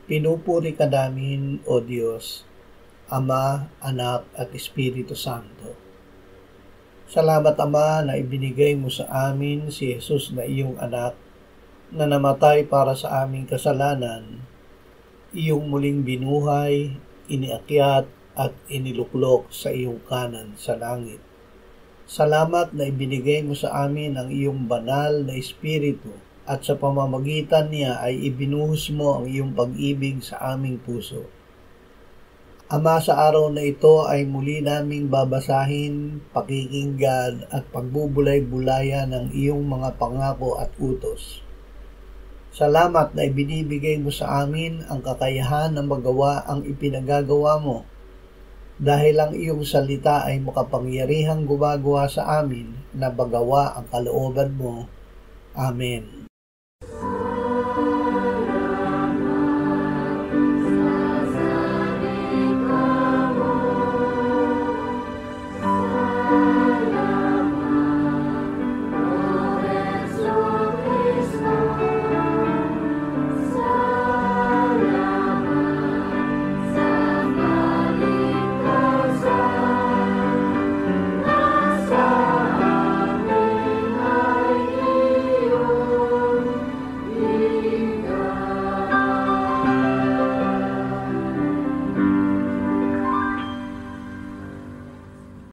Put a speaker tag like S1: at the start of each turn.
S1: Pinupuri ka namin, O Diyos, Ama, Anak at Espiritu Santo. Salamat, Ama, na ibinigay mo sa amin si Jesus na iyong anak na namatay para sa aming kasalanan, iyong muling binuhay, iniakyat at iniluklok sa iyong kanan sa langit. Salamat na ibinigay mo sa amin ang iyong banal na Espiritu at sa pamamagitan niya ay ibinuhos mo ang iyong pag-ibig sa aming puso. Ama, sa araw na ito ay muli naming babasahin, pakikinggan at pagbubulay-bulayan ng iyong mga pangako at utos. Salamat na ibinibigay mo sa amin ang kakayahan na magawa ang ipinagagawa mo dahil ang iyong salita ay makapangyarihang gumagawa sa amin na magawa ang kalooban mo. Amen.